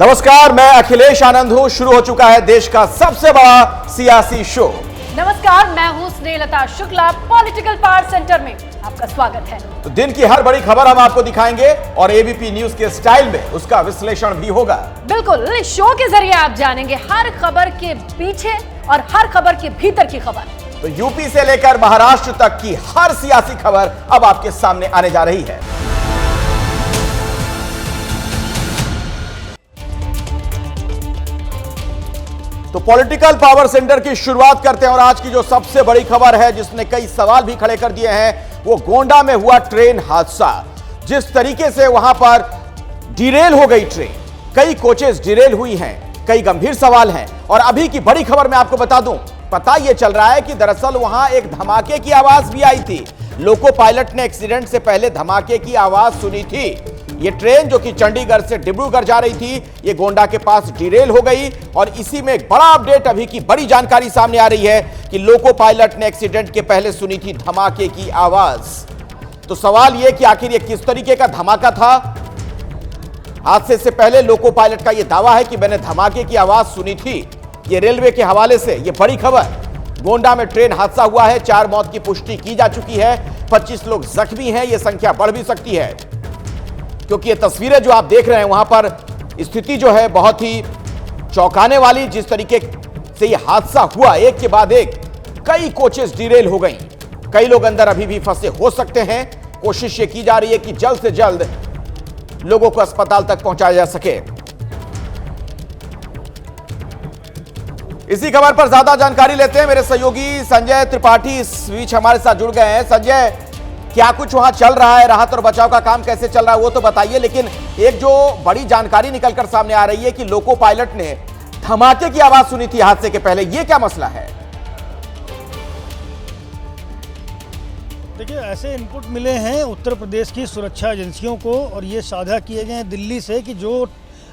नमस्कार, मैं अखिलेश आनंद हूं। शुरू हो चुका है देश का सबसे बड़ा सियासी शो। नमस्कार, मैं हूं Snehlata Shukla. Political power centre में आपका स्वागत है। तो दिन की हर बड़ी खबर हम आपको दिखाएंगे और एबीपी न्यूज के स्टाइल में उसका विश्लेषण भी होगा। बिल्कुल, इस शो के जरिए आप जानेंगे हर खबर के पीछे और हर खबर के भीतर की खबर। तो यूपी से लेकर महाराष्ट्र तक की हर सियासी खबर अब आपके सामने आने जा रही है। तो पॉलिटिकल पावर सेंटर की शुरुआत करते हैं और आज की जो सबसे बड़ी खबर है जिसने कई सवाल भी खड़े कर दिए हैं, वो गोंडा में हुआ ट्रेन हादसा। जिस तरीके से वहां पर डिरेल हो गई ट्रेन, कई कोचेस डिरेल हुई हैं, कई गंभीर सवाल हैं। और अभी की बड़ी खबर मैं आपको बता दूं, पता यह चल रहा है कि दरअसल वहां एक धमाके की आवाज भी आई थी। लोको पायलट ने एक्सीडेंट से पहले धमाके की आवाज सुनी थी। ये ट्रेन जो कि चंडीगढ़ से डिब्रूगढ़ जा रही थी, ये गोंडा के पास डिरेल हो गई। और इसी में एक बड़ा अपडेट, अभी की बड़ी जानकारी सामने आ रही है कि लोको पायलट ने एक्सीडेंट के पहले सुनी थी धमाके की आवाज। तो सवाल यह कि आखिर ये किस तरीके का धमाका था। हादसे से पहले लोको पायलट का यह दावा है कि मैंने धमाके की आवाज सुनी थी। ये रेलवे के हवाले से यह बड़ी खबर। गोंडा में ट्रेन हादसा हुआ है, 4 मौत की पुष्टि की जा चुकी है, 25 लोग जख्मी हैं। यह संख्या बढ़ भी सकती है क्योंकि ये तस्वीरें जो आप देख रहे हैं वहां पर स्थिति जो है बहुत ही चौंकाने वाली। जिस तरीके से ये हादसा हुआ, एक के बाद एक कई कोचेस डिरेल हो गई, कई लोग अंदर अभी भी फंसे हो सकते हैं। कोशिश ये की जा रही है कि जल्द से जल्द लोगों को अस्पताल तक पहुंचाया जा सके। इसी खबर पर ज्यादा जानकारी लेते हैं, मेरे सहयोगी संजय त्रिपाठी इस बीच हमारे साथ जुड़ गए हैं। संजय, क्या कुछ वहां चल रहा है, राहत और बचाव का काम कैसे चल रहा है वो तो बताइए। लेकिन एक जो बड़ी जानकारी निकलकर सामने आ रही है कि लोको पायलट ने धमाके की आवाज सुनी थी हादसे के पहले, ये क्या मसला है? देखिए, ऐसे इनपुट मिले हैं उत्तर प्रदेश की सुरक्षा एजेंसियों को और ये साझा किए गए हैं दिल्ली से कि जो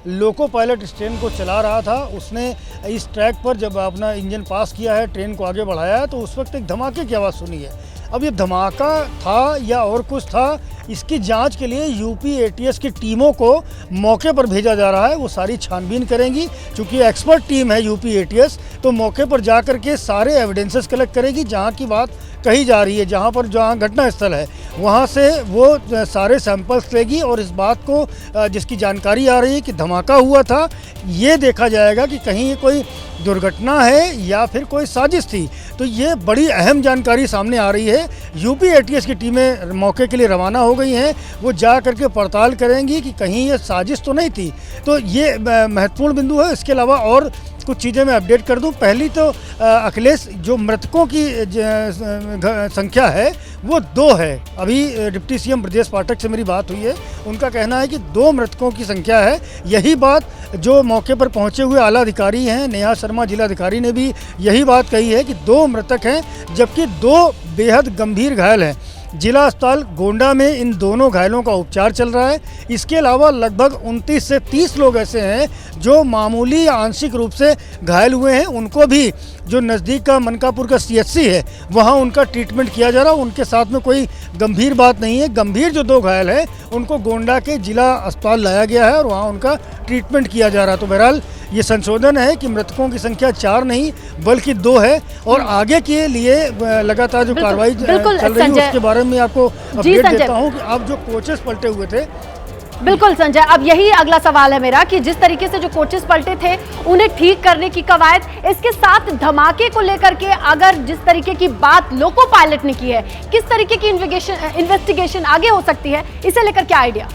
लोको पायलट इस ट्रेन को चला रहा था, उसने इस ट्रैक पर जब अपना इंजन पास किया है, ट्रेन को आगे बढ़ाया है, तो उस वक्त एक धमाके की आवाज़ सुनी है। अब ये धमाका था या और कुछ था, इसकी जांच के लिए यूपी एटीएस की टीमों को मौके पर भेजा जा रहा है। वो सारी छानबीन करेंगी, चूँकि एक्सपर्ट टीम है यूपी एटीएस, तो मौके पर जा कर के सारे एविडेंसेस कलेक्ट करेगी। जहाँ की बात कही जा रही है, जहाँ घटना स्थल है, वहाँ से वो सारे सैंपल्स लेगी और इस बात को जिसकी जानकारी आ रही है कि धमाका हुआ था, ये देखा जाएगा कि कहीं ये कोई दुर्घटना है या फिर कोई साजिश थी। तो ये बड़ी अहम जानकारी सामने आ रही है। यूपी एटीएस की टीमें मौके के लिए रवाना हो गई हैं, वो जा करके पड़ताल करेंगी कि कहीं ये साजिश तो नहीं थी। तो ये महत्वपूर्ण बिंदु है। इसके अलावा और कुछ चीज़ें मैं अपडेट कर दूं। पहली तो अखिलेश, जो मृतकों की संख्या है वो 2 है। अभी डिप्टी सीएम ब्रजेश पाठक से मेरी बात हुई है, उनका कहना है कि 2 मृतकों की संख्या है। यही बात जो मौके पर पहुंचे हुए आला अधिकारी हैं, नेहा शर्मा जिलाधिकारी ने भी यही बात कही है कि 2 मृतक हैं, जबकि 2 बेहद गंभीर घायल हैं। जिला अस्पताल गोंडा में इन दोनों घायलों का उपचार चल रहा है। इसके अलावा लगभग 29 से 30 लोग ऐसे हैं जो मामूली या आंशिक रूप से घायल हुए हैं। उनको भी जो नज़दीक का मनकापुर का सीएचसी है, वहाँ उनका ट्रीटमेंट किया जा रहा है। उनके साथ में कोई गंभीर बात नहीं है। गंभीर जो 2 घायल हैं उनको गोंडा के जिला अस्पताल लाया गया है और वहाँ उनका ट्रीटमेंट किया जा रहा है। तो बहरहाल ये संशोधन है कि मृतकों की संख्या 4 नहीं बल्कि 2 है। और आगे के लिए लगातार जो कार्रवाई चल रही है उसके बारे में आपको अपडेट देता हूँ कि अब जो कोचेस पलटे हुए थे। बिल्कुल संजय, अब यही अगला सवाल है मेरा कि जिस तरीके से जो कोचेस पलटे थे उन्हें ठीक करने की कवायद, इसके साथ धमाके को लेकर के अगर जिस तरीके की बात लोको पायलट ने की है, किस तरीके की इन्वेस्टिगेशन आगे हो सकती है, इसे लेकर क्या आइडिया?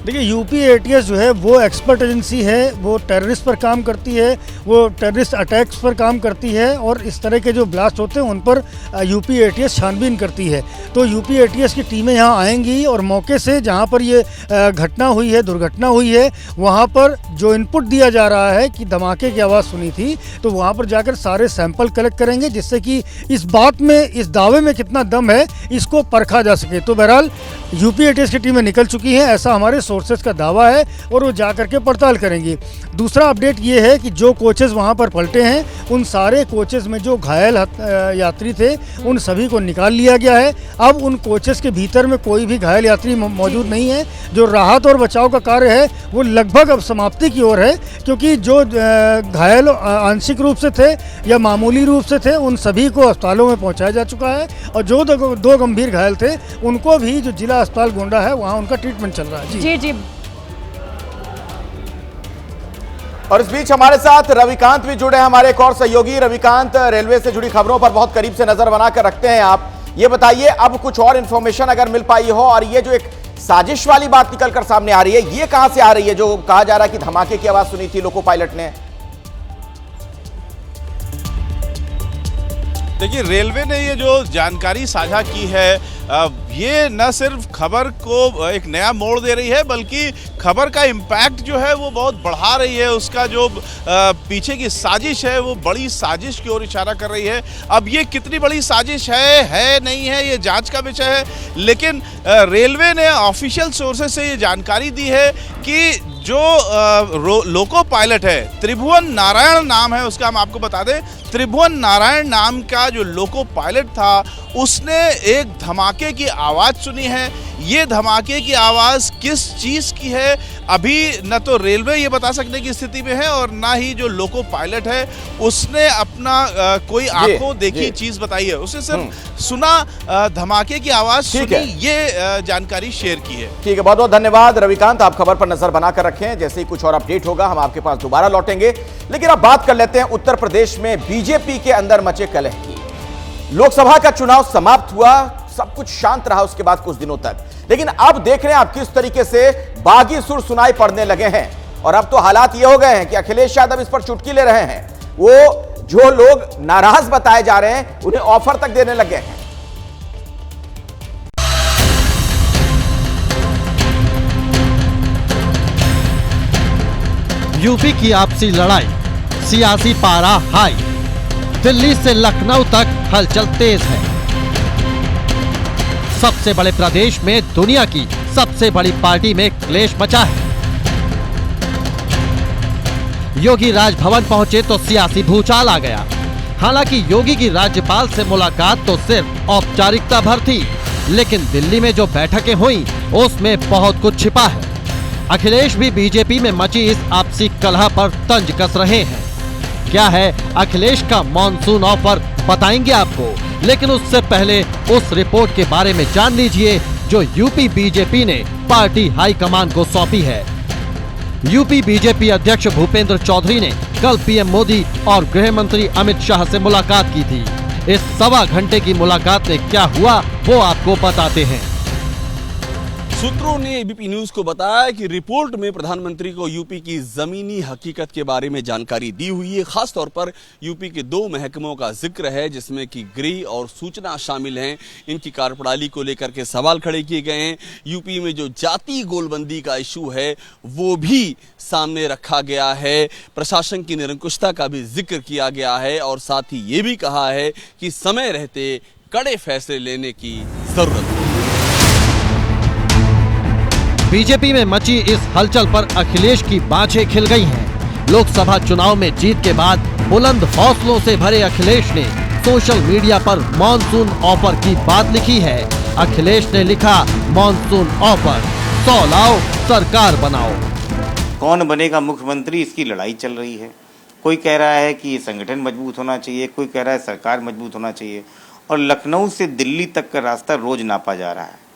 देखिए, यूपी एटीएस जो है वो एक्सपर्ट एजेंसी है। वो टेररिस्ट पर काम करती है, वो टेररिस्ट अटैक्स पर काम करती है और इस तरह के जो ब्लास्ट होते हैं उन पर यूपी एटीएस छानबीन करती है। तो यूपी एटीएस की टीमें यहाँ आएंगी और मौके से जहाँ पर ये घटना हुई है, दुर्घटना हुई है, वहाँ पर जो इनपुट दिया जा रहा है कि धमाके की आवाज़ सुनी थी, तो वहाँ पर जाकर सारे सैंपल कलेक्ट करेंगे जिससे कि इस बात में, इस दावे में कितना दम है इसको परखा जा सके। तो बहरहाल यूपी एटीएस की टीमें निकल चुकी हैं, ऐसा हमारे सोर्सेज का दावा है और वो जा करके पड़ताल करेंगी। दूसरा अपडेट ये है कि जो कोचेस वहाँ पर पलटे हैं, उन सारे कोचेस में जो घायल यात्री थे उन सभी को निकाल लिया गया है। अब उन कोचेस के भीतर में कोई भी घायल यात्री मौजूद नहीं है। जो राहत और बचाव का कार्य है वो लगभग अब समाप्ति की ओर है, क्योंकि जो घायल आंशिक रूप से थे या मामूली रूप से थे उन सभी को अस्पतालों में पहुंचाया जा चुका है, और जो दो गंभीर घायल थे उनको भी जो जिला अस्पताल गोंडा है वहां उनका ट्रीटमेंट चल रहा है। जी। और इस बीच हमारे साथ रविकांत भी जुड़े हैं, हमारे एक और सहयोगी। रविकांत, रेलवे से जुड़ी खबरों पर बहुत करीब से नजर बनाकर रखते हैं आप। ये बताइए, अब कुछ और इंफॉर्मेशन अगर मिल पाई हो, और ये जो एक साजिश वाली बात निकलकर सामने आ रही है, ये कहां से आ रही है? जो कहा जा रहा है कि धमाके की आवाज सुनी थी लोको पायलट ने। देखिए, रेलवे ने ये जो जानकारी साझा की है, ये न सिर्फ खबर को एक नया मोड़ दे रही है, बल्कि खबर का इम्पैक्ट जो है वो बहुत बढ़ा रही है। उसका जो पीछे की साजिश है वो बड़ी साजिश की ओर इशारा कर रही है। अब ये कितनी बड़ी साजिश है नहीं है, ये जांच का विषय है। लेकिन रेलवे ने ऑफिशियल सोर्सेज से ये जानकारी दी है कि जो लोको पायलट है, त्रिभुवन नारायण नाम है उसका, हम आपको बता दें। त्रिभुवन नारायण नाम का जो लोको पायलट था, उसने एक धमाके की आवाज़ सुनी है। ये धमाके की आवाज़ किस चीज़ की है, अभी न तो रेलवे ये बता सकने की स्थिति में है, और ना ही जो लोको पायलट है उसने अपना कोई आंखों देखी चीज़ बताई है। उसने सिर्फ सुना धमाके की आवाज़ सुनी, ये जानकारी शेयर की है। ठीक है, बहुत बहुत धन्यवाद रविकांत। आप खबर पर नजर बनाकर रखें, जैसे ही कुछ और अपडेट होगा हम आपके पास दोबारा लौटेंगे। लेकिन अब बात कर लेते हैं उत्तर प्रदेश में बीजेपी के अंदर मचे कलह की। लोकसभा का चुनाव समाप्त हुआ, सब कुछ शांत रहा उसके बाद कुछ दिनों तक, लेकिन अब देख रहे हैं आप किस तरीके से बागी सुर सुनाई पड़ने लगे हैं। और अब तो हालात ये हो गए हैं कि अखिलेश यादव इस पर चुटकी ले रहे हैं। वो जो लोग नाराज बताए जा रहे हैं उन्हें ऑफर तक देने लगे हैं। यूपी की आपसी लड़ाई, सियासी पारा हाई, दिल्ली से लखनऊ तक हलचल तेज है। सबसे बड़े प्रदेश में दुनिया की सबसे बड़ी पार्टी में क्लेश मचा है। योगी राजभवन पहुंचे तो सियासी भूचाल आ गया। हालांकि योगी की राज्यपाल से मुलाकात तो सिर्फ औपचारिकता भर थी, लेकिन दिल्ली में जो बैठकें हुई उसमें बहुत कुछ छिपा है। अखिलेश भी बीजेपी में मची इस आपसी कलह पर तंज कस रहे हैं। क्या है अखिलेश का मॉनसून ऑफर, बताएंगे आपको, लेकिन उससे पहले उस रिपोर्ट के बारे में जान लीजिए जो यूपी बीजेपी ने पार्टी हाईकमान को सौंपी है। यूपी बीजेपी अध्यक्ष भूपेंद्र चौधरी ने कल पीएम मोदी और गृह मंत्री अमित शाह से मुलाकात की थी। इस सवा घंटे की मुलाकात में क्या हुआ वो आपको बताते हैं। सूत्रों ने एबीपी न्यूज को बताया कि रिपोर्ट में प्रधानमंत्री को यूपी की जमीनी हकीकत के बारे में जानकारी दी हुई है। खास तौर पर यूपी के 2 महकमों का जिक्र है, जिसमें कि गृह और सूचना शामिल हैं। इनकी कार्यप्रणाली को लेकर के सवाल खड़े किए गए हैं। यूपी में जो जाति गोलबंदी का इशू है वो भी सामने रखा गया है। प्रशासन की निरंकुशता का भी जिक्र किया गया है, और साथ ही ये भी कहा है कि समय रहते कड़े फैसले लेने की जरूरत है। बीजेपी में मची इस हलचल पर अखिलेश की बाँछें खिल गई हैं। लोकसभा चुनाव में जीत के बाद बुलंद हौसलों से भरे अखिलेश ने सोशल मीडिया पर मॉनसून ऑफर की बात लिखी है। अखिलेश ने लिखा, मॉनसून ऑफर, 100 लाओ सरकार बनाओ। कौन बनेगा मुख्यमंत्री, इसकी लड़ाई चल रही है। कोई कह रहा है कि संगठन मजबूत होना चाहिए, कोई कह रहा है सरकार मजबूत होना चाहिए, और लखनऊ से दिल्ली तक का रास्ता रोज नापा जा रहा है।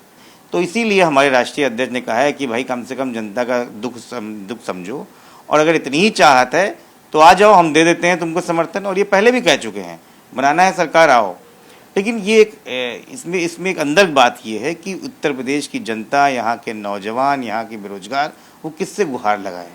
तो इसीलिए हमारे राष्ट्रीय अध्यक्ष ने कहा है कि भाई कम से कम जनता का दुख समझो, और अगर इतनी ही चाहत है तो आ जाओ, हम दे देते हैं तुमको समर्थन। और ये पहले भी कह चुके हैं, बनाना है सरकार आओ। लेकिन ये इसमें एक अंदर बात ये है कि उत्तर प्रदेश की जनता, यहाँ के नौजवान, यहाँ के बेरोजगार, वो किससे गुहार लगाए।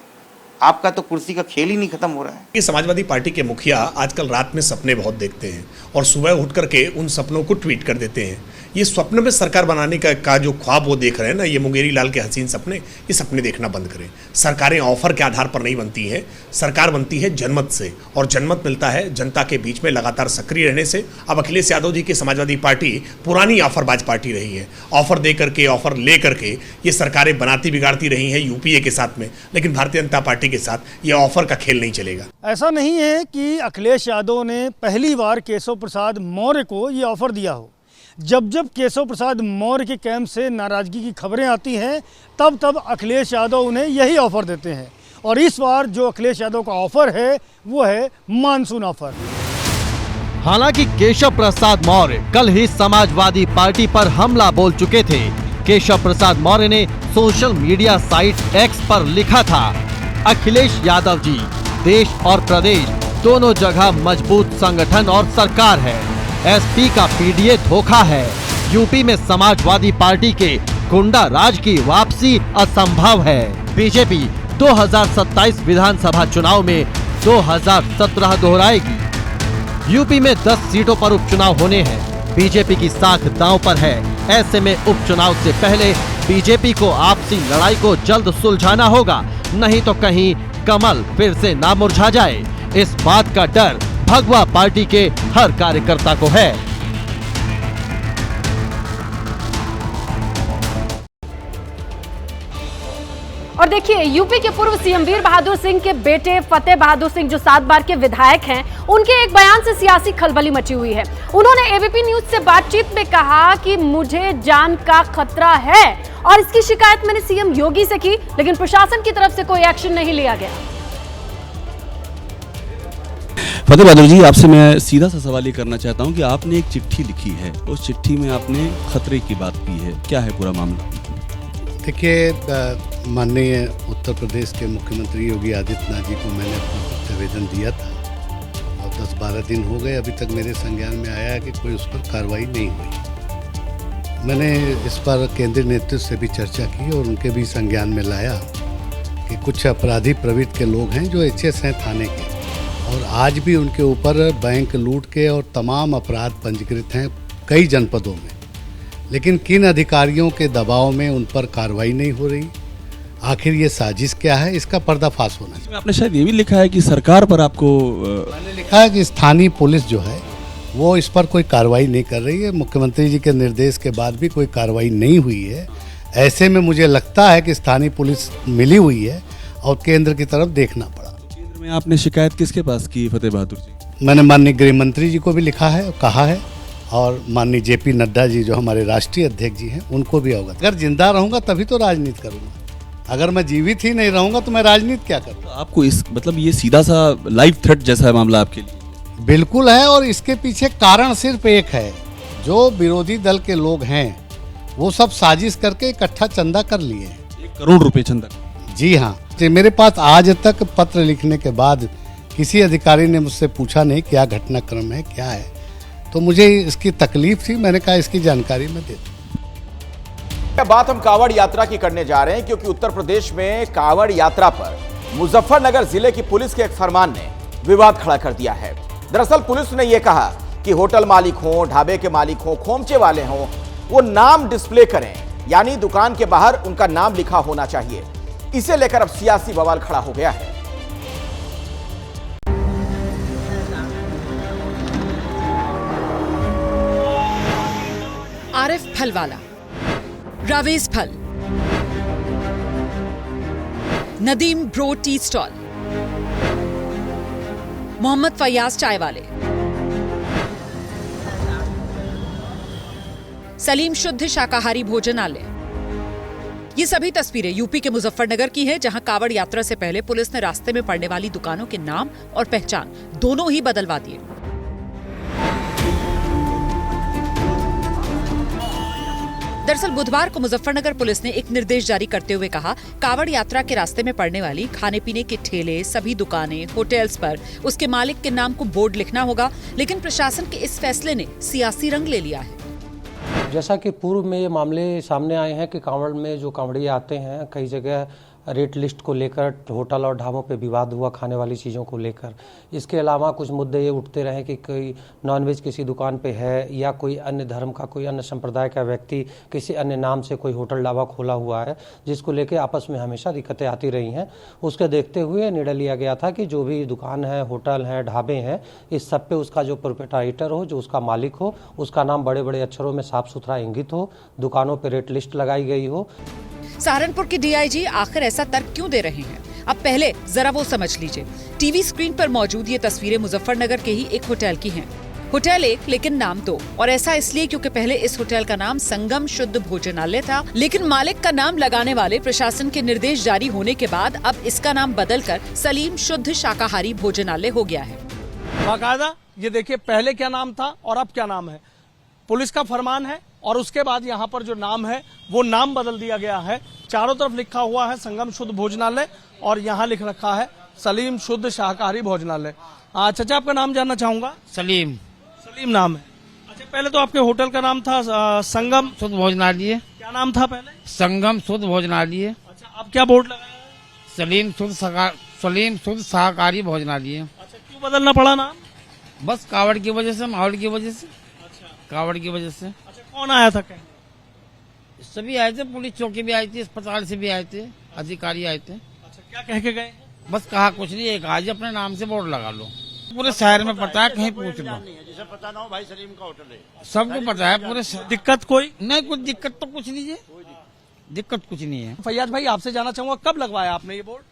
आपका तो कुर्सी का खेल ही नहीं खत्म हो रहा है। कि समाजवादी पार्टी के मुखिया आजकल रात में सपने बहुत देखते हैं और सुबह उठ करके उन सपनों को ट्वीट कर देते हैं। ये स्वप्न में सरकार बनाने का जो ख्वाब वो देख रहे हैं ना, ये मुंगेरी लाल के हसीन सपने, ये सपने देखना बंद करें। सरकारें ऑफर के आधार पर नहीं बनती हैं, सरकार बनती है जनमत से, और जनमत मिलता है जनता के बीच में लगातार सक्रिय रहने से। अब अखिलेश यादव जी की समाजवादी पार्टी पुरानी ऑफरबाज पार्टी रही है। ऑफर दे करके, ऑफर ले करके ये सरकारें बनाती बिगाड़ती रही हैं यूपीए के साथ में, लेकिन भारतीय जनता पार्टी पार्टी के साथ ये ऑफर का खेल नहीं चलेगा। ऐसा नहीं है कि अखिलेश यादव ने पहली बार केशव प्रसाद मौर्य को ये ऑफर दिया हो। जब जब केशव प्रसाद मौर्य के कैंप से नाराजगी की खबरें आती हैं तब तब अखिलेश यादव उन्हें यही ऑफर देते हैं, और इस बार जो अखिलेश यादव का ऑफर है वो है मानसून ऑफर। हालांकि केशव प्रसाद मौर्य कल ही समाजवादी पार्टी पर हमला बोल चुके थे। केशव प्रसाद मौर्य ने सोशल मीडिया साइट एक्स पर लिखा था, अखिलेश यादव जी, देश और प्रदेश दोनों जगह मजबूत संगठन और सरकार है। एसपी का पीडीए धोखा है। यूपी में समाजवादी पार्टी के गुंडा राज की वापसी असंभव है। बीजेपी 2027 विधानसभा चुनाव में 2017 दोहराएगी। यूपी में 10 सीटों पर उपचुनाव होने हैं। बीजेपी की साख दांव पर है। ऐसे में उपचुनाव से पहले बीजेपी को आपसी लड़ाई को जल्द सुलझाना होगा, नहीं तो कहीं कमल फिर से ना मुरझा जाए। इस बात का डर भगवा पार्टी के हर कार्यकर्ता को है। और देखिए, यूपी के पूर्व सीएम वीर बहादुर सिंह के बेटे फतेह बहादुर सिंह जो 7 बार के विधायक हैं, उनके एक बयान से सियासी खलबली मची हुई है। उन्होंने एबीपी न्यूज से बातचीत में कहा कि मुझे जान का खतरा है और इसकी शिकायत मैंने सीएम योगी से की, लेकिन प्रशासन की तरफ से कोई एक्शन नहीं लिया गया। फतेह बहादुर जी, आपसे मैं सीधा सा सवाल ये करना चाहता हूं कि आपने एक चिट्ठी लिखी है, उस चिट्ठी में आपने खतरे की बात की है, क्या है पूरा मामला? देखिए, माननीय उत्तर प्रदेश के मुख्यमंत्री योगी आदित्यनाथ जी को मैंने अपना प्रतिवेदन दिया था और 10-12 दिन हो गए, अभी तक मेरे संज्ञान में आया है कि कोई उस पर कार्रवाई नहीं हुई। मैंने इस पर केंद्रीय नेतृत्व से भी चर्चा की और उनके भी संज्ञान में लाया कि कुछ अपराधी प्रवृत्ति के लोग हैं जो एचएस हैं थाने के, और आज भी उनके ऊपर बैंक लूट के और तमाम अपराध पंजीकृत हैं कई जनपदों में, लेकिन किन अधिकारियों के दबाव में उन पर कार्रवाई नहीं हो रही। आखिर ये साजिश क्या है, इसका पर्दाफाश होना चाहिए। आपने शायद ये भी लिखा है कि सरकार पर आपको मैंने लिखा है कि स्थानीय पुलिस जो है वो इस पर कोई कार्रवाई नहीं कर रही है। मुख्यमंत्री जी के निर्देश के बाद भी कोई कार्रवाई नहीं हुई है। ऐसे में मुझे लगता है कि स्थानीय पुलिस मिली हुई है और केंद्र की तरफ देखना पड़ा। केंद्र में आपने शिकायत किसके पास की फतेह बहादुर जी? मैंने माननीय गृह मंत्री जी को भी लिखा है, कहा है, और माननीय जेपी नड्डा जी जो हमारे राष्ट्रीय अध्यक्ष जी हैं उनको भी अवगत। अगर जिंदा रहूंगा तभी तो राजनीति करूंगा, अगर मैं जीवित ही नहीं रहूंगा तो मैं राजनीति क्या करूंगा? तो आपको इस मतलब ये सीधा सा लाइव थ्रेट जैसा है मामला आपके लिए? बिल्कुल है, और इसके पीछे कारण सिर्फ एक है, जो विरोधी दल के लोग हैं वो सब साजिश करके इकट्ठा चंदा कर लिए हैं। 1 करोड़ रुपए चंदा? जी हाँ। मेरे पास आज तक पत्र लिखने के बाद किसी अधिकारी ने मुझसे पूछा नहीं क्या घटनाक्रम है, क्या है, तो मुझे इसकी तकलीफ थी। मैंने कहा इसकी जानकारी मैं दे दूं। बात हम कांवड़ यात्रा की करने जा रहे हैं, क्योंकि उत्तर प्रदेश में कांवड़ यात्रा पर मुजफ्फरनगर जिले की पुलिस के एक फरमान ने विवाद खड़ा कर दिया है। दरअसल पुलिस ने यह कहा कि होटल मालिक हो, ढाबे के मालिक हो, खोमचे वाले हों, वो नाम डिस्प्ले करें, यानी दुकान के बाहर उनका नाम लिखा होना चाहिए। इसे लेकर अब सियासी बवाल खड़ा हो गया है। आरिफ फलवाला, रावेज फल, Nadeem bro tea stall, Mohammad Fayaz चाय वाले, सलीम शुद्ध शाकाहारी भोजनालय। ये सभी तस्वीरें यूपी के मुजफ्फरनगर की हैं, जहां कावड़ यात्रा से पहले पुलिस ने रास्ते में पड़ने वाली दुकानों के नाम और पहचान दोनों ही बदलवा दिए। दरअसल बुधवार को मुजफ्फरनगर पुलिस ने एक निर्देश जारी करते हुए कहा, कावड़ यात्रा के रास्ते में पड़ने वाली खाने पीने के ठेले, सभी दुकानें, होटल्स पर उसके मालिक के नाम को बोर्ड लिखना होगा। लेकिन प्रशासन के इस फैसले ने सियासी रंग ले लिया है। जैसा कि पूर्व में ये मामले सामने आए हैं कि कांवड़ में जो कांवड़िए आते हैं, कई जगह रेट लिस्ट को लेकर होटल और ढाबों पे विवाद हुआ खाने वाली चीज़ों को लेकर। इसके अलावा कुछ मुद्दे ये उठते रहे कि कोई नॉनवेज किसी दुकान पे है या कोई अन्य धर्म का, कोई अन्य संप्रदाय का व्यक्ति किसी अन्य नाम से कोई होटल ढाबा खोला हुआ है, जिसको लेकर आपस में हमेशा दिक्कतें आती रही हैं। उसके देखते हुए निर्णय लिया गया था कि जो भी दुकान है, होटल हैं, ढाबे हैं, इस सब पे उसका जो प्रोप्राइटर हो, जो उसका मालिक हो, उसका नाम बड़े बड़े अक्षरों में साफ सुथरा इंगित हो, दुकानों पर रेट लिस्ट लगाई गई हो। सहारनपुर के डीआईजी आखिर ऐसा तर्क क्यों दे रहे हैं? अब पहले जरा वो समझ लीजिए। टीवी स्क्रीन पर मौजूद ये तस्वीरें मुजफ्फरनगर के ही एक होटल की हैं। होटल एक लेकिन नाम दो, और ऐसा इसलिए क्योंकि पहले इस होटल का नाम संगम शुद्ध भोजनालय था, लेकिन मालिक का नाम लगाने वाले प्रशासन के निर्देश जारी होने के बाद अब इसका नाम बदलकर सलीम शुद्ध शाकाहारी भोजनालय हो गया है। बाकायदा ये देखिए पहले क्या नाम था और अब क्या नाम है। पुलिस का फरमान है और उसके बाद यहाँ पर जो नाम है वो नाम बदल दिया गया है। चारों तरफ लिखा हुआ है संगम शुद्ध भोजनालय और यहाँ लिख रखा है सलीम शुद्ध शाकाहारी भोजनालय। चाचा आपका नाम जानना चाहूंगा। सलीम नाम है। अच्छा, पहले तो आपके होटल का नाम था संगम शुद्ध भोजनालय। क्या नाम था पहले? संगम शुद्ध भोजनालय। अच्छा, अब क्या बोर्ड लगाया है? सलीम शुद्ध शाकाहारी भोजनालय। अच्छा, क्यों बदलना पड़ा नाम? बस कावड़ की वजह से, माहौल की वजह से। अच्छा, कावड़ की वजह से। अच्छा, कौन आया था? सभी आए थे, पुलिस चौकी भी आई थी, अस्पताल से भी आए थे, अधिकारी आए थे। अच्छा, क्या कह के गए? बस कहा कुछ नहीं, एक आज अपने नाम से बोर्ड लगा लो। पूरे शहर में पता है, कहीं पूछ लो, जिसे पता ना हो भाई सलीम का होटल है, सबको पता है पूरे। दिक्कत कोई नहीं, कुछ दिक्कत तो कुछ नहीं है, दिक्कत कुछ नहीं है। फैयाज भाई आपसे जानना चाहूंगा, कब लगवाया आपने ये बोर्ड?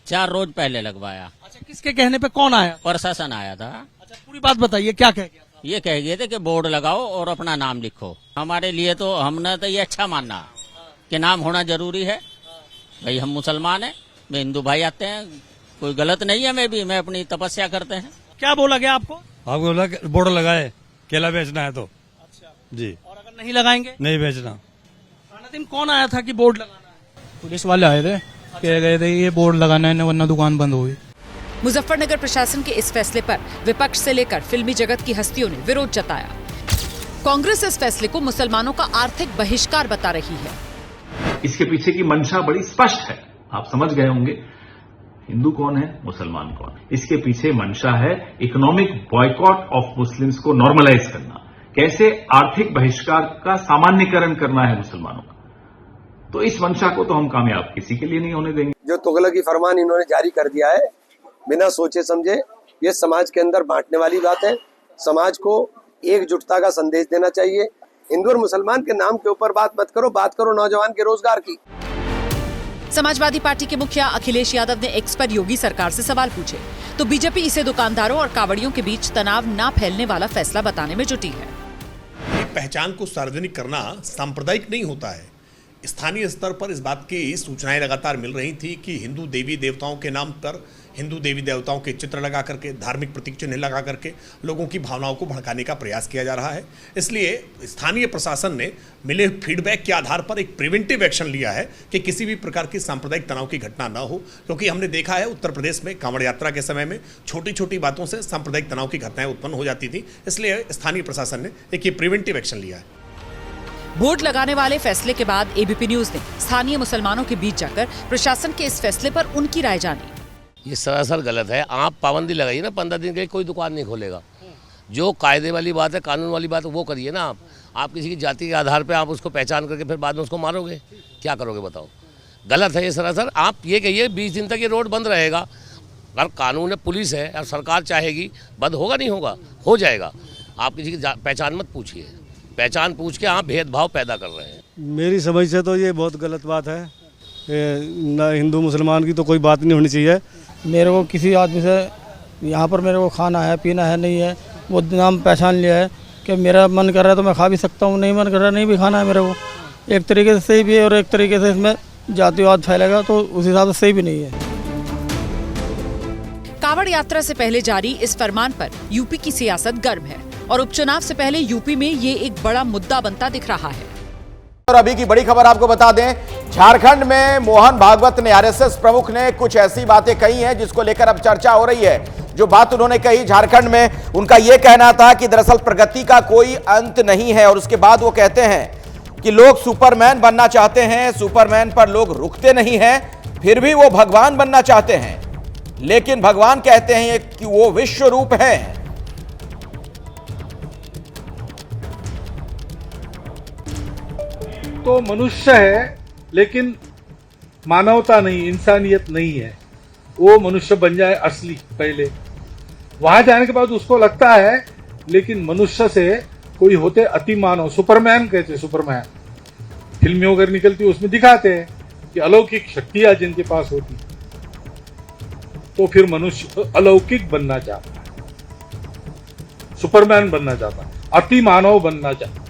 4 रोज पहले लगवाया। अच्छा, किसके कहने पे कौन आया? प्रशासन आया था। अच्छा, पूरी बात बताइए, क्या कह गया था? ये कह गए थे कि बोर्ड लगाओ और अपना नाम लिखो। हमारे लिए तो हमने तो ये अच्छा मानना कि नाम होना जरूरी है। भाई हम मुसलमान हैं, वे हिंदू भाई आते हैं, कोई गलत नहीं है। मैं अपनी तपस्या करते हैं। क्या बोला गया आपको? आपको बोला बोर्ड लगाए, केला बेचना है तो। अच्छा जी, और अगर नहीं लगाएंगे? नहीं बेचना। दिन कौन आया था कि बोर्ड लगाना है? पुलिस वाले आए थे, कह गए थे ये बोर्ड लगाना है वरना दुकान बंद होगी। मुजफ्फरनगर प्रशासन के इस फैसले पर विपक्ष से लेकर फिल्मी जगत की हस्तियों ने विरोध जताया। कांग्रेस इस फैसले को मुसलमानों का आर्थिक बहिष्कार बता रही है। इसके पीछे की मंशा बड़ी स्पष्ट है, आप समझ गए होंगे। हिंदू कौन है, मुसलमान कौन है। इसके पीछे मंशा है इकोनॉमिक बॉयकॉट ऑफ मुस्लिम्स को नॉर्मलाइज करना, कैसे आर्थिक बहिष्कार का सामान्यकरण करना है मुसलमानों का। तो इस मंशा को तो हम कामयाब किसी के लिए नहीं होने देंगे। जो तुगलकी फरमान इन्होंने जारी कर दिया है बिना सोचे समझे, ये समाज के अंदर बांटने वाली बात है। समाज को एकजुटता का संदेश देना चाहिए। हिंदू और मुसलमान के नाम के ऊपर बात मत करो, बात करो नौजवान के रोजगार की। समाजवादी पार्टी के मुखिया अखिलेश यादव ने एक्स पर योगी सरकार से सवाल पूछे तो बीजेपी इसे दुकानदारों और कावड़ियों के बीच तनाव न फैलने वाला फैसला बताने में जुटी है। पहचान को सार्वजनिक करना सांप्रदायिक नहीं होता है। स्थानीय स्तर पर इस बात की सूचनाएं लगातार मिल रही थी कि हिंदू देवी देवताओं के नाम पर, हिंदू देवी देवताओं के चित्र लगा करके, धार्मिक प्रतीक चिन्ह लगा करके लोगों की भावनाओं को भड़काने का प्रयास किया जा रहा है। इसलिए स्थानीय प्रशासन ने मिले फीडबैक के आधार पर एक प्रिवेंटिव एक्शन लिया है कि किसी भी प्रकार की सांप्रदायिक तनाव की घटना न हो, क्योंकि हमने देखा है उत्तर प्रदेश में कांवड़ यात्रा के समय में छोटी छोटी बातों से सांप्रदायिक तनाव की घटनाएं उत्पन्न हो जाती थी। इसलिए स्थानीय प्रशासन ने एक ये प्रिवेंटिव एक्शन लिया है। बोर्ड लगाने वाले फैसले के बाद एबीपी न्यूज ने स्थानीय मुसलमानों के बीच जाकर प्रशासन के इस फैसले पर उनकी राय जानी। ये सरासर गलत है। आप पाबंदी लगाइए ना, 15 दिन के लिए कोई दुकान नहीं खोलेगा। जो कायदे वाली बात है, कानून वाली बात है, वो करिए ना। आप किसी की जाति के आधार पे आप उसको पहचान करके फिर बाद में उसको मारोगे, क्या करोगे बताओ? गलत है ये सरासर। आप ये कहिए 20 दिन तक ये रोड बंद रहेगा। अगर कानून है, पुलिस है और सरकार चाहेगी, बंद होगा नहीं होगा, हो जाएगा। आप किसी की पहचान मत पूछिए, पहचान पूछ के आप भेदभाव पैदा कर रहे हैं। मेरी समझ से तो ये बहुत गलत बात है। ना हिंदू मुसलमान की तो कोई बात नहीं होनी चाहिए। मेरे को किसी आदमी से यहाँ पर मेरे को खाना है, पीना है, नहीं है, वो नाम पहचान लिया है कि मेरा मन कर रहा है तो मैं खा भी सकता हूँ, नहीं मन कर रहा नहीं भी खाना है मेरे को। एक तरीके से सही भी है और एक तरीके से इसमें जातिवाद फैलेगा तो उस हिसाब से सही भी नहीं है। कावड़ यात्रा से पहले जारी इस फरमान पर यूपी की सियासत गर्म है और उपचुनाव से पहले यूपी में ये एक बड़ा मुद्दा बनता दिख रहा है। और अभी की बड़ी खबर आपको बता दें, झारखंड में मोहन भागवत ने, आरएसएस प्रमुख ने कुछ ऐसी बातें कही हैं जिसको लेकर अब चर्चा हो रही है। जो बात उन्होंने कही झारखंड में, उनका यह कहना था कि दरअसल प्रगति का कोई अंत नहीं है। और उसके बाद वो कहते हैं कि लोग सुपरमैन बनना चाहते हैं, सुपरमैन पर लोग रुकते नहीं हैं, फिर भी वो भगवान बनना चाहते हैं। लेकिन भगवान कहते हैं कि वो विश्व रूप है। तो मनुष्य है लेकिन मानवता नहीं, इंसानियत नहीं है। वो मनुष्य बन जाए असली पहले, वहां जाने के बाद उसको लगता है लेकिन मनुष्य से कोई होते अति मानव, सुपरमैन कहते, सुपरमैन फिल्में वगैरह निकलती उसमें दिखाते हैं कि अलौकिक शक्तियां जिनके पास होती। तो फिर मनुष्य अलौकिक बनना चाहता है, सुपरमैन बनना चाहता है, अति मानव बनना चाहता है,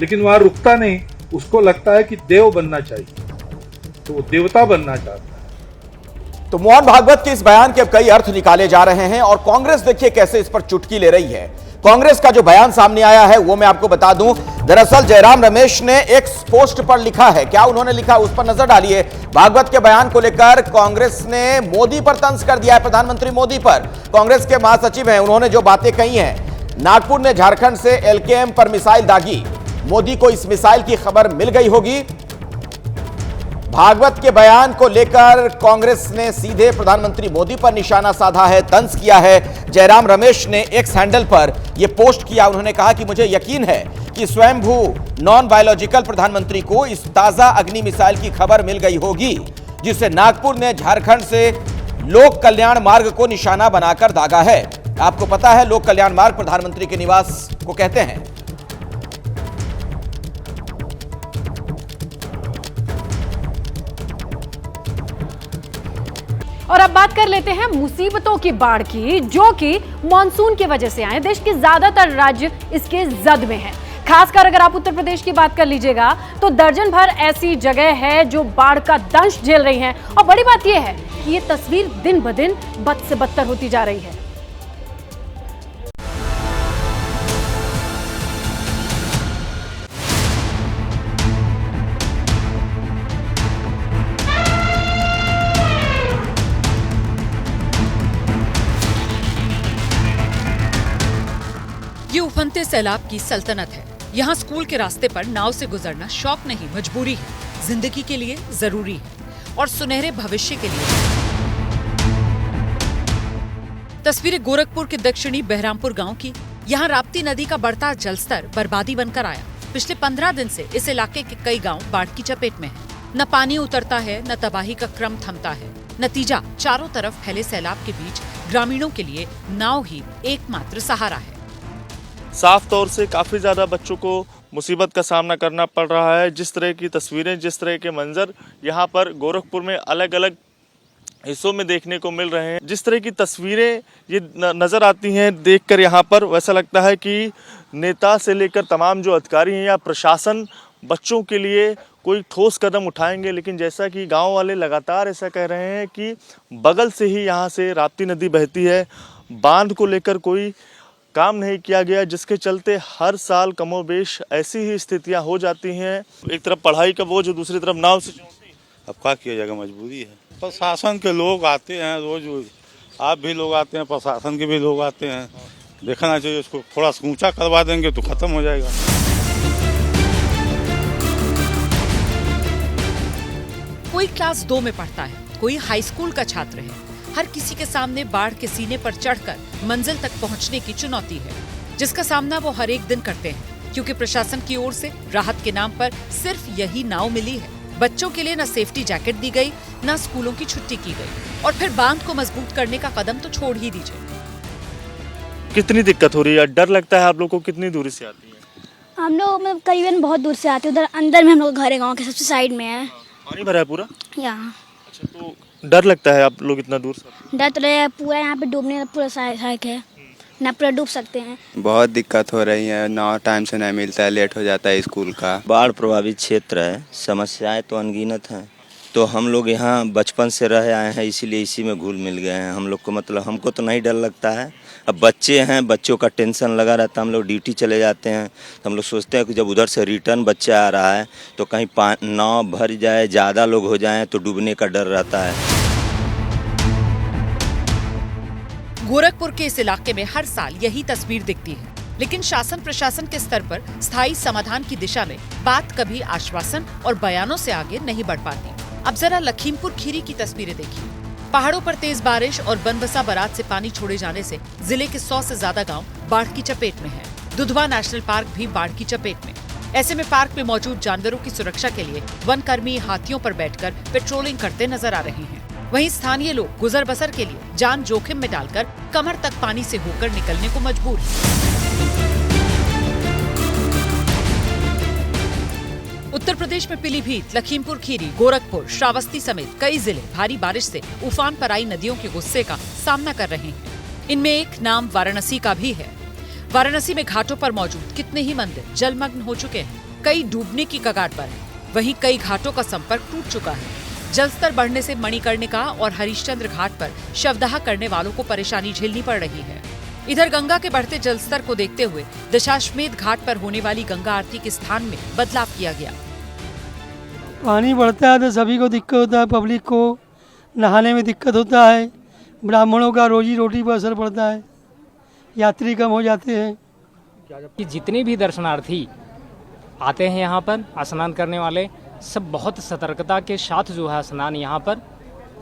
लेकिन वहां रुकता नहीं। उसको लगता है कि देव बनना चाहिए, तो वो देवता बनना चाहता है। तो मोहन भागवत के इस बयान के अब कई अर्थ निकाले जा रहे हैं और कांग्रेस देखिए कैसे इस पर चुटकी ले रही है। कांग्रेस का जो बयान सामने आया है वो मैं आपको बता दूं, दरअसल जयराम रमेश ने एक पोस्ट पर लिखा है। क्या उन्होंने लिखा उस पर नजर डालिए। भागवत के बयान को लेकर कांग्रेस ने मोदी पर तंज कर दिया है, प्रधानमंत्री मोदी पर। कांग्रेस के महासचिव हैं, उन्होंने जो बातें कही हैं, नागपुर ने झारखंड से एलकेएम पर मिसाइल दागी, मोदी को इस मिसाइल की खबर मिल गई होगी। भागवत के बयान को लेकर कांग्रेस ने सीधे प्रधानमंत्री मोदी पर निशाना साधा है, तंज किया है। जयराम रमेश ने एक्स हैंडल पर यह पोस्ट किया। उन्होंने कहा कि मुझे यकीन है कि स्वयंभू नॉन बायोलॉजिकल प्रधानमंत्री को इस ताजा अग्नि मिसाइल की खबर मिल गई होगी, जिसे नागपुर ने झारखंड से लोक कल्याण मार्ग को निशाना बनाकर दागा है। आपको पता है लोक कल्याण मार्ग प्रधानमंत्री के निवास को कहते हैं। और अब बात कर लेते हैं मुसीबतों की बाढ़ की, जो कि मॉनसून की वजह से आए। देश के ज्यादातर राज्य इसके जद में हैं। खासकर अगर आप उत्तर प्रदेश की बात कर लीजिएगा तो दर्जन भर ऐसी जगह है जो बाढ़ का दंश झेल रही हैं। और बड़ी बात यह है कि ये तस्वीर दिन ब दिन बद से बदतर होती जा रही है। ये उफनते सैलाब की सल्तनत है। यहाँ स्कूल के रास्ते पर नाव से गुजरना शौक नहीं, मजबूरी है, जिंदगी के लिए जरूरी है और सुनहरे भविष्य के लिए। तस्वीरें गोरखपुर के दक्षिणी बहरामपुर गांव की। यहाँ राप्ती नदी का बढ़ता जलस्तर बर्बादी बनकर आया। पिछले 15 दिन से इस इलाके के कई गांव बाढ़ की चपेट में हैं। न पानी उतरता है, न तबाही का क्रम थमता है। नतीजा, चारों तरफ फैले सैलाब के बीच ग्रामीणों के लिए नाव ही एकमात्र सहारा है। साफ तौर से काफ़ी ज़्यादा बच्चों को मुसीबत का सामना करना पड़ रहा है। जिस तरह की तस्वीरें, जिस तरह के मंजर यहाँ पर गोरखपुर में अलग अलग हिस्सों में देखने को मिल रहे हैं, जिस तरह की तस्वीरें ये नज़र आती हैं देखकर यहाँ पर, वैसा लगता है कि नेता से लेकर तमाम जो अधिकारी हैं या प्रशासन बच्चों के लिए कोई ठोस कदम उठाएंगे। लेकिन जैसा कि गाँव वाले लगातार ऐसा कह रहे हैं कि बगल से ही यहाँ से राप्ती नदी बहती है, बांध को लेकर कोई काम नहीं किया गया, जिसके चलते हर साल कमोबेश ऐसी ही स्थितियां हो जाती हैं। एक तरफ पढ़ाई का बोझ, दूसरी तरफ नाव से चुनौती। अब क्या किया जाएगा, मजबूरी है। प्रशासन के लोग आते हैं रोज, आप भी लोग आते हैं, प्रशासन के भी लोग आते हैं। देखना चाहिए, उसको थोड़ा ऊंचा करवा देंगे तो खत्म हो जाएगा। कोई क्लास 2 में पढ़ता है, कोई हाई स्कूल का छात्र है। हर किसी के सामने बाढ़ के सीने पर चढ़कर मंजिल तक पहुंचने की चुनौती है, जिसका सामना वो हर एक दिन करते हैं, क्योंकि प्रशासन की ओर से राहत के नाम पर सिर्फ यही नाव मिली है। बच्चों के लिए न सेफ्टी जैकेट दी गई, न स्कूलों की छुट्टी की गई, और फिर बांध को मजबूत करने का कदम तो छोड़ ही दीजिए। कितनी दिक्कत हो रही है, डर लगता है आप लोग को? कितनी दूरी से आती है? हम लोग मतलब करीबन बहुत दूर से आते हैं। उधर अंदर में हम लोग घर है, गाँव के सबसे साइड में है। पानी भरा है पूरा यहाँ? अच्छा, तो डर लगता है आप लोग इतना दूर से? डर तो लगेगा, पूरा यहाँ पे डूबने पूरा सहायक है ना, पूरा डूब सकते हैं। बहुत दिक्कत हो रही है, नाव टाइम से नहीं मिलता है, लेट हो जाता है स्कूल का। बाढ़ प्रभावित क्षेत्र है, समस्याएं तो अनगिनत हैं। तो हम लोग यहाँ बचपन से रहे आए हैं, इसीलिए इसी में घुल मिल गए हैं। हम लोग को मतलब हमको तो नहीं डर लगता है। अब बच्चे हैं, बच्चों का टेंशन लगा रहता है। हम लोग ड्यूटी चले जाते हैं तो हम लोग सोचते हैं कि जब उधर से रिटर्न बच्चा आ रहा है तो कहीं नाव भर जाए, ज़्यादा लोग हो जाएं तो डूबने का डर रहता है। गोरखपुर के इस इलाके में हर साल यही तस्वीर दिखती है, लेकिन शासन प्रशासन के स्तर पर स्थायी समाधान की दिशा में बात कभी आश्वासन और बयानों से आगे नहीं बढ़ पाती। अब जरा लखीमपुर खीरी की तस्वीरें देखिए। पहाड़ों पर तेज बारिश और बनबसा बराज से पानी छोड़े जाने से जिले के 100 से ज्यादा गांव बाढ़ की चपेट में हैं। दुधवा नेशनल पार्क भी बाढ़ की चपेट में। ऐसे में पार्क में मौजूद जानवरों की सुरक्षा के लिए वन कर्मी हाथियों पर बैठकर पेट्रोलिंग करते नजर आ रहे हैं। वहीं स्थानीय लोग गुजर बसर के लिए जान जोखिम में डालकर कमर तक पानी से होकर निकलने को मजबूर हैं। उत्तर प्रदेश प्रदेश में पीलीभीत, लखीमपुर खीरी, गोरखपुर, श्रावस्ती समेत कई जिले भारी बारिश से उफान पर आई नदियों के गुस्से का सामना कर रहे हैं। इनमें एक नाम वाराणसी का भी है। वाराणसी में घाटों पर मौजूद कितने ही मंदिर जलमग्न हो चुके हैं, कई डूबने की कगार पर हैं। वहीं कई घाटों का संपर्क टूट चुका है। जलस्तर बढ़ने से मणिकर्णिका और हरिश्चंद्र घाट पर शवदाह करने वालों को परेशानी झेलनी पड़ रही है। इधर गंगा के बढ़ते जलस्तर को देखते हुए दशाश्वमेध घाट पर होने वाली गंगा आरती के स्थान में बदलाव किया गया। पानी बढ़ता है तो सभी को दिक्कत होता है, पब्लिक को नहाने में दिक्कत होता है, ब्राह्मणों का रोजी रोटी पर असर पड़ता है, यात्री कम हो जाते हैं। कि जितने भी दर्शनार्थी आते हैं यहाँ पर स्नान करने वाले, सब बहुत सतर्कता के साथ जो है स्नान यहाँ पर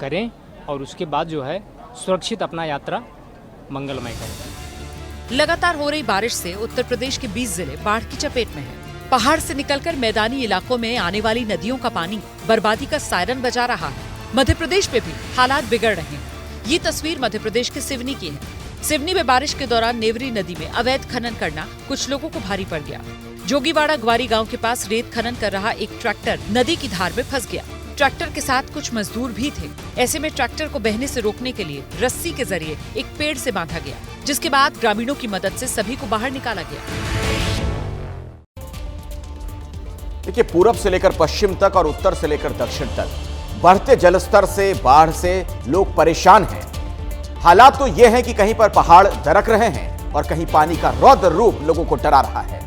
करें और उसके बाद जो है सुरक्षित अपना यात्रा मंगलमय करें। लगातार हो रही बारिश से उत्तर प्रदेश के 20 जिले बाढ़ की चपेट में हैं। पहाड़ से निकलकर मैदानी इलाकों में आने वाली नदियों का पानी बर्बादी का सायरन बजा रहा है। मध्य प्रदेश में भी हालात बिगड़ रहे हैं। ये तस्वीर मध्य प्रदेश के सिवनी की है। सिवनी में बारिश के दौरान नेवरी नदी में अवैध खनन करना कुछ लोगों को भारी पड़ गया। जोगीवाड़ा ग्वारी गांव के पास रेत खनन कर रहा एक ट्रैक्टर नदी की धार में फंस गया। ट्रैक्टर के साथ कुछ मजदूर भी थे। ऐसे में ट्रैक्टर को बहने से रोकने के लिए रस्सी के जरिए एक पेड़ से बांधा गया, जिसके बाद ग्रामीणों की मदद से सभी को बाहर निकाला गया। देखिए, पूरब से लेकर पश्चिम तक और उत्तर से लेकर दक्षिण तक बढ़ते जलस्तर से, बाढ़ से लोग परेशान हैं। हालात तो ये हैं कि कहीं पर पहाड़ दरक रहे हैं और कहीं पानी का रौद्र रूप लोगों को डरा रहा है।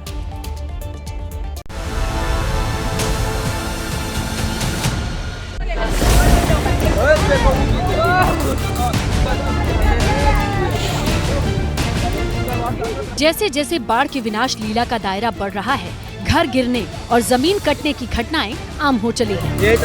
जैसे जैसे बाढ़ की विनाश लीला का दायरा बढ़ रहा है, घर गिरने और जमीन कटने की घटनाएं आम हो चली हैं।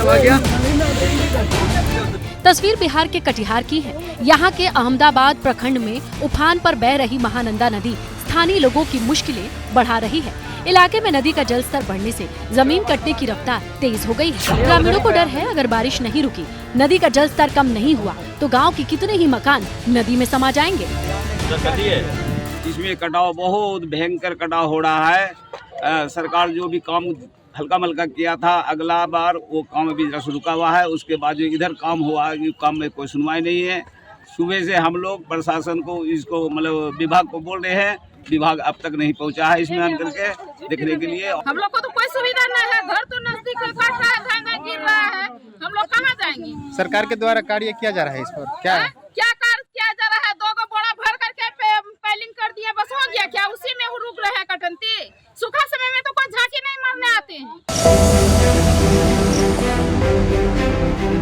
तस्वीर बिहार के कटिहार की है। यहाँ के अहमदाबाद प्रखंड में उफान पर बह रही महानंदा नदी स्थानीय लोगों की मुश्किलें बढ़ा रही है। इलाके में नदी का जलस्तर बढ़ने से जमीन कटने की रफ्तार तेज हो गई है। ग्रामीणों को डर है, अगर बारिश नहीं रुकी, नदी का जलस्तर कम नहीं हुआ तो गांव के कितने ही मकान नदी में समा जाएंगे। इसमें कटाव बहुत भयंकर कटाव हो रहा है। सरकार जो भी काम हल्का मल्का किया था, अगला बार वो काम अभी जरा रुका हुआ है। उसके बाद जो इधर काम हुआ, काम में कोई सुनवाई नहीं है। सुबह से हम लोग प्रशासन को, इसको मतलब विभाग को बोल रहे हैं, विभाग अब तक नहीं पहुंचा है इसमें हम करके देखने के लिए। हम लोग को तो कोई सुविधा नहीं है, घर तो नजदीक है, गिर रहा है, हम लोग कहाँ जाएंगे? सरकार के द्वारा कार्य किया जा रहा है, इस पर क्या कार्य किया जा रहा है? 2 बोरा भर करके पैलिंग कर दिया, बस हो गया क्या? उसी में रुक रहे हैं कटंती। सूखा समय में तो कोई झांकी नहीं मारने आते हैं।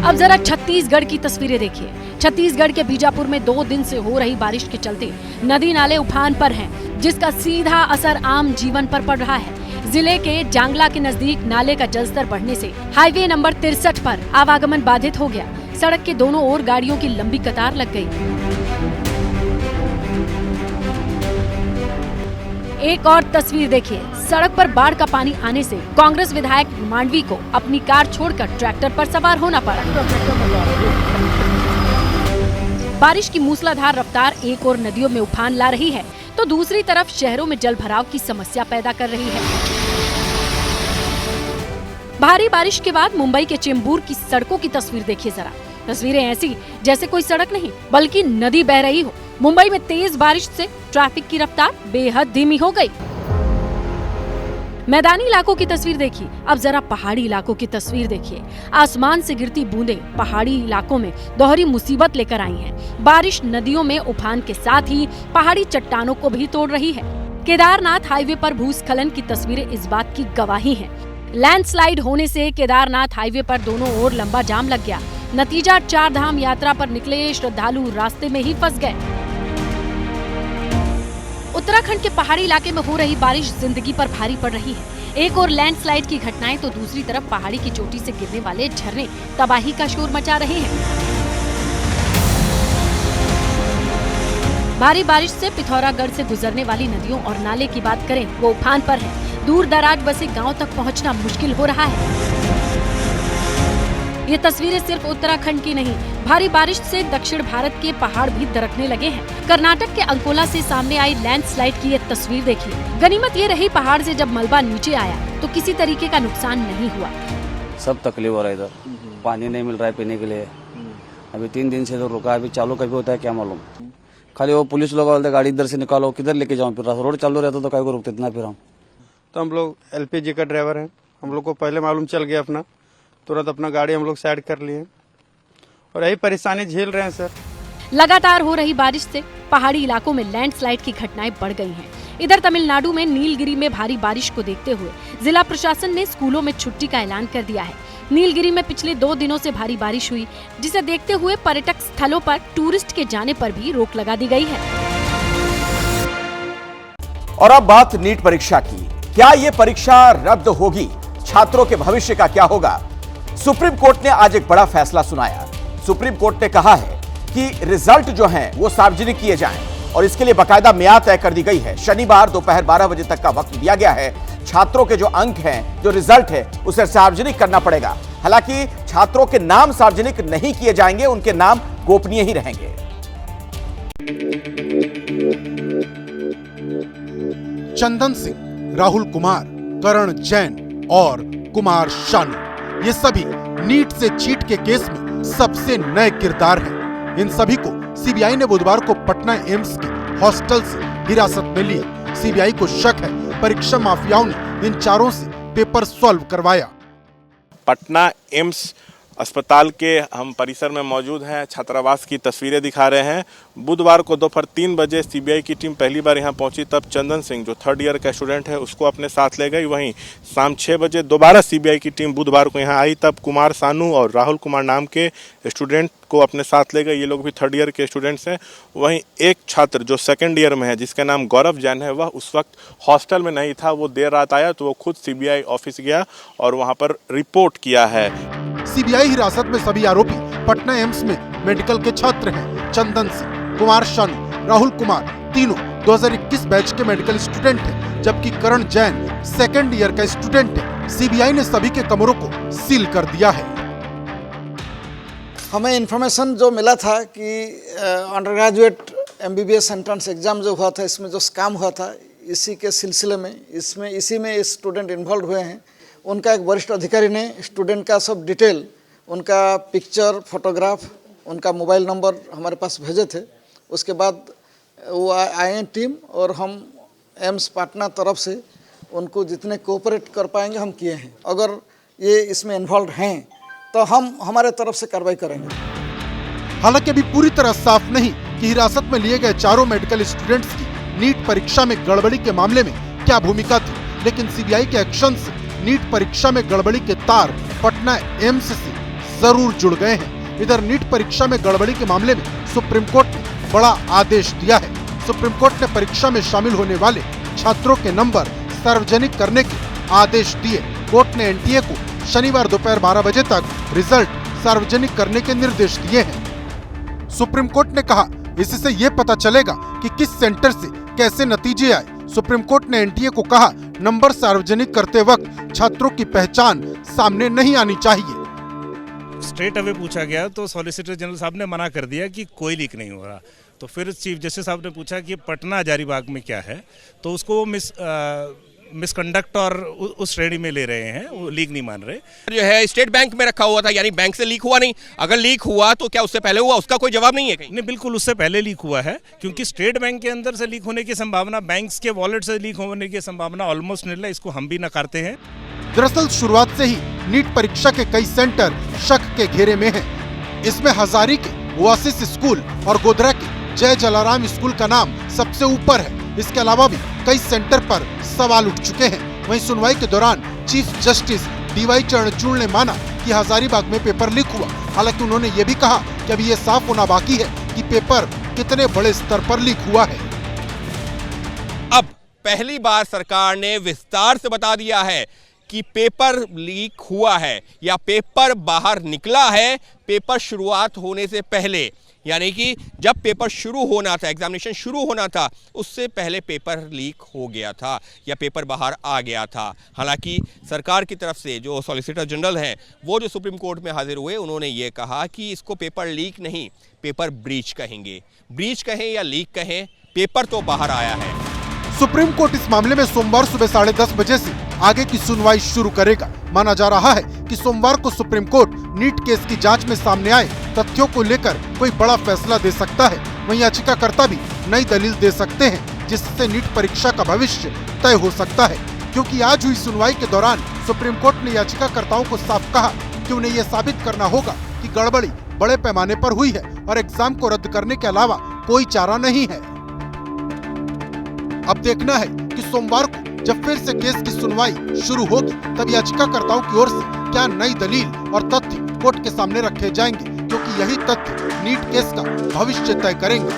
अब जरा छत्तीसगढ़ की तस्वीरें देखिए। छत्तीसगढ़ के बीजापुर में 2 दिन से हो रही बारिश के चलते नदी नाले उफान पर हैं, जिसका सीधा असर आम जीवन पर पड़ रहा है। जिले के जांगला के नजदीक नाले का जलस्तर बढ़ने से हाईवे नंबर 63 पर आवागमन बाधित हो गया। सड़क के दोनों ओर गाड़ियों की लंबी कतार लग गई। एक और तस्वीर देखिए। सड़क पर बाढ़ का पानी आने से कांग्रेस विधायक मांडवी को अपनी कार छोड़कर ट्रैक्टर पर सवार होना पड़ा। बारिश की मूसलाधार रफ्तार एक और नदियों में उफान ला रही है तो दूसरी तरफ शहरों में जल भराव की समस्या पैदा कर रही है। भारी बारिश के बाद मुंबई के चेंबूर की सड़कों की तस्वीर देखिए जरा। तस्वीरें ऐसी जैसे कोई सड़क नहीं बल्कि नदी बह रही हो। मुंबई में तेज बारिश से ट्रैफिक की रफ्तार बेहद धीमी हो गई। मैदानी इलाकों की तस्वीर देखिए। अब जरा पहाड़ी इलाकों की तस्वीर देखिए। आसमान से गिरती बूंदें पहाड़ी इलाकों में दोहरी मुसीबत लेकर आई हैं। बारिश नदियों में उफान के साथ ही पहाड़ी चट्टानों को भी तोड़ रही है। केदारनाथ हाईवे पर भूस्खलन की तस्वीरें इस बात की गवाही हैं। लैंडस्लाइड होने से केदारनाथ हाईवे पर दोनों ओर लंबा जाम लग गया। नतीजा 4 धाम यात्रा पर निकले श्रद्धालु रास्ते में ही फंस गए। उत्तराखंड के पहाड़ी इलाके में हो रही बारिश जिंदगी पर भारी पड़ रही है। एक और लैंडस्लाइड की घटनाएं तो दूसरी तरफ पहाड़ी की चोटी से गिरने वाले झरने तबाही का शोर मचा रहे हैं। भारी बारिश से पिथौरागढ़ से गुजरने वाली नदियों और नाले की बात करें वो उफान पर है। दूर दराज बसे गांव तक पहुंचना मुश्किल हो रहा है। ये तस्वीरें सिर्फ उत्तराखंड की नहीं, भारी बारिश से दक्षिण भारत के पहाड़ भी दरकने लगे हैं। कर्नाटक के अंकोला से सामने आई लैंडस्लाइड की ये तस्वीर देखिए। गनीमत ये रही पहाड़ से जब मलबा नीचे आया तो किसी तरीके का नुकसान नहीं हुआ। सब तकलीफ हो रहा है, इधर पानी नहीं मिल रहा है पीने के लिए। अभी 3 दिन से तो रुका, अभी चालू कभी होता है क्या मालूम। खाली वो पुलिस लोग बोलते गाड़ी इधर से निकालो, किधर लेके जाऊँ, फिर रोड चालू रहता तो कहीं को रुकते इतना फिर हम। तो हम लोग LPG का ड्राइवर हैं, हम लोग को पहले मालूम चल गया, अपना तुरंत अपना गाड़ी हम लोग साइड कर लिए और यही परेशानी झेल रहे हैं सर। लगातार हो रही बारिश से पहाड़ी इलाकों में लैंडस्लाइड की घटनाएं बढ़ गई हैं। इधर तमिलनाडु में नीलगिरी में भारी बारिश को देखते हुए जिला प्रशासन ने स्कूलों में छुट्टी का ऐलान कर दिया है। नीलगिरी में पिछले 2 दिनों से भारी बारिश हुई, जिसे देखते हुए पर्यटक स्थलों पर टूरिस्ट के जाने पर भी रोक लगा दी गई है। और अब बात नीट परीक्षा की। क्या ये परीक्षा रद्द होगी? छात्रों के भविष्य का क्या होगा? सुप्रीम कोर्ट ने आज एक बड़ा फैसला सुनाया। सुप्रीम कोर्ट ने कहा है कि रिजल्ट जो हैं वो सार्वजनिक किए जाएं और इसके लिए बाकायदा मियाद तय कर दी गई है। शनिवार दोपहर 12 बजे तक का वक्त दिया गया है। छात्रों के जो अंक हैं, जो रिजल्ट है, उसे सार्वजनिक करना पड़ेगा। हालांकि छात्रों के नाम सार्वजनिक नहीं किए जाएंगे, उनके नाम गोपनीय ही रहेंगे। चंदन सिंह, राहुल कुमार, करण जैन और कुमार शानू, ये सभी नीट से चीट के केस में सबसे नए किरदार हैं। इन सभी को सीबीआई ने बुधवार को पटना एम्स के हॉस्टल से हिरासत में लिया। सीबीआई को शक है परीक्षा माफियाओं ने इन चारों से पेपर सॉल्व करवाया। पटना एम्स अस्पताल के हम परिसर में मौजूद हैं। छात्रावास की तस्वीरें दिखा रहे हैं। बुधवार को दोपहर 3 बजे सीबीआई की टीम पहली बार यहां पहुंची, तब चंदन सिंह जो 3rd ईयर का स्टूडेंट है उसको अपने साथ ले गई। वहीं शाम 6 बजे दोबारा सीबीआई की टीम बुधवार को यहां आई, तब कुमार सानू और राहुल कुमार नाम के स्टूडेंट को अपने साथ ले गए। ये लोग भी 3rd ईयर के स्टूडेंट्स हैं। वहीं एक छात्र जो 2nd ईयर में है, जिसका नाम गौरव जैन है, वह उस वक्त हॉस्टल में नहीं था। वो देर रात आया तो वो खुद सीबीआई ऑफिस गया और वहां पर रिपोर्ट किया है। सीबीआई हिरासत में सभी आरोपी पटना एम्स में मेडिकल के छात्र हैं। चंदन सिंह, कुमार शानू, राहुल कुमार तीनों 2021 बैच के मेडिकल स्टूडेंट हैं, जबकि करण जैन 2nd ईयर का स्टूडेंट है। सीबीआई ने सभी के कमरों को सील कर दिया है। हमें इन्फॉर्मेशन जो मिला था कि under graduate MBBS entrance exam जो हुआ था, इसमें जो स्कैम हुआ था, इसी के सिलसिले में इसी में स्टूडेंट इन्वॉल्व हुए हैं। उनका एक वरिष्ठ अधिकारी ने स्टूडेंट का सब डिटेल, उनका पिक्चर, फोटोग्राफ, उनका मोबाइल नंबर हमारे पास भेजे थे। उसके बाद वो आए टीम और हम एम्स पटना तरफ से उनको जितने कोऑपरेट कर पाएंगे हम किए हैं। अगर ये इसमें इन्वॉल्व हैं तो हम हमारे तरफ से कार्रवाई करेंगे। हालांकि अभी पूरी तरह साफ नहीं कि हिरासत में लिए गए चारों मेडिकल स्टूडेंट्स की नीट परीक्षा में गड़बड़ी के मामले में क्या भूमिका थी, लेकिन सीबीआई के एक्शन से नीट परीक्षा में गड़बड़ी के तार पटना एम्स से जरूर जुड़ गए हैं। इधर नीट परीक्षा में गड़बड़ी के मामले में सुप्रीम कोर्ट ने बड़ा आदेश दिया है। सुप्रीम कोर्ट ने परीक्षा में शामिल होने वाले छात्रों के नंबर सार्वजनिक करने के आदेश दिए। कोर्ट ने एनटीए को शनिवार दोपहर 12 बजे तक रिजल्ट सार्वजनिक करने के निर्देश दिए हैं। सुप्रीम कोर्ट ने कहा, इससे ये पता चलेगा कि किस सेंटर से कैसे नतीजे आए। सुप्रीम कोर्ट ने एनटीए को कहा, नंबर सार्वजनिक करते वक्त छात्रों की पहचान सामने नहीं आनी चाहिए। स्ट्रेट अवे पूछा गया तो सॉलिसिटर जनरल साहब ने मना कर दिया कि कोई लीक नहीं हो रहा। तो फिर चीफ जस्टिस साहब ने पूछा कि पटना हजारीबाग में क्या है, तो उसको मिसकंडक्ट और उस श्रेणी में ले रहे हैं, वो लीक नहीं मान रहे। जो है स्टेट बैंक में रखा हुआ था, यानी बैंक से लीक हुआ नहीं। अगर लीक हुआ तो क्या उससे पहले हुआ, उसका कोई जवाब नहीं है कहीं? नहीं, बिल्कुल उससे पहले लीक हुआ है, क्योंकि स्टेट बैंक के अंदर से लीक होने की संभावना, बैंक्स के वॉलेट से लीक होने की संभावना ऑलमोस्ट नील है। इसको हम भी नकारते हैं। दरअसल शुरुआत से ही नीट परीक्षा के कई सेंटर शक के घेरे में हैं। इसमें हजारी के ओआसिस स्कूल और गोधरा के जय जलाराम स्कूल का नाम सबसे ऊपर है। इसके अलावा भी कई सेंटर पर सवाल उठ चुके हैं। वहीं सुनवाई के दौरान चीफ जस्टिस DY चंद्रचूड़ ने माना कि हजारीबाग में पेपर लीक हुआ। हालांकि उन्होंने ये भी कहा कि अभी ये साफ होना बाकी है कि पेपर कितने बड़े स्तर पर लीक हुआ है। अब पहली बार सरकार ने विस्तार से बता दिया है कि पेपर लीक हुआ है या पेपर बाहर निकला है। पेपर शुरुआत होने से पहले यानी कि जब पेपर शुरू होना था, एग्जामिनेशन शुरू होना था, उससे पहले पेपर लीक हो गया था या पेपर बाहर आ गया था। हालांकि सरकार की तरफ से जो सॉलिसिटर जनरल हैं वो जो सुप्रीम कोर्ट में हाजिर हुए, उन्होंने ये कहा कि इसको पेपर लीक नहीं, पेपर ब्रीच कहेंगे। ब्रीच कहें या लीक कहें, पेपर तो बाहर आया है। सुप्रीम कोर्ट इस मामले में सोमवार सुबह 10:30 बजे से आगे की सुनवाई शुरू करेगा। माना जा रहा है कि सोमवार को सुप्रीम कोर्ट नीट केस की जांच में सामने आए तथ्यों को लेकर कोई बड़ा फैसला दे सकता है। वहीं याचिकाकर्ता भी नई दलील दे सकते हैं, जिससे नीट परीक्षा का भविष्य तय हो सकता है। क्योंकि आज हुई सुनवाई के दौरान सुप्रीम कोर्ट ने याचिकाकर्ताओं को साफ कहा कि उन्हें ये साबित करना होगा कि गड़बड़ी बड़े पैमाने पर हुई है और एग्जाम को रद्द करने के अलावा कोई चारा नहीं है। अब देखना है कि सोमवार को जब फिर से केस की सुनवाई शुरू होगी, तब याचिकाकर्ताओं की ओर से क्या नई दलील और तथ्य कोर्ट के सामने रखे जाएंगे, क्योंकि यही तथ्य नीट केस का भविष्य तय करेंगे।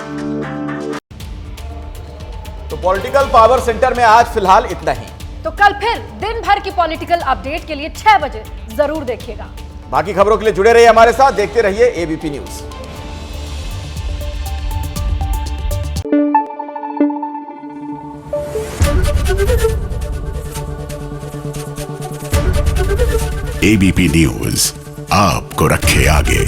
तो पॉलिटिकल पावर सेंटर में आज फिलहाल इतना ही। तो कल फिर दिन भर की पॉलिटिकल अपडेट के लिए 6 बजे जरूर देखिएगा। बाकी खबरों के लिए जुड़े रहिए हमारे साथ, देखते रहिए एबीपी न्यूज। एबीपी न्यूज आपको रखे आगे।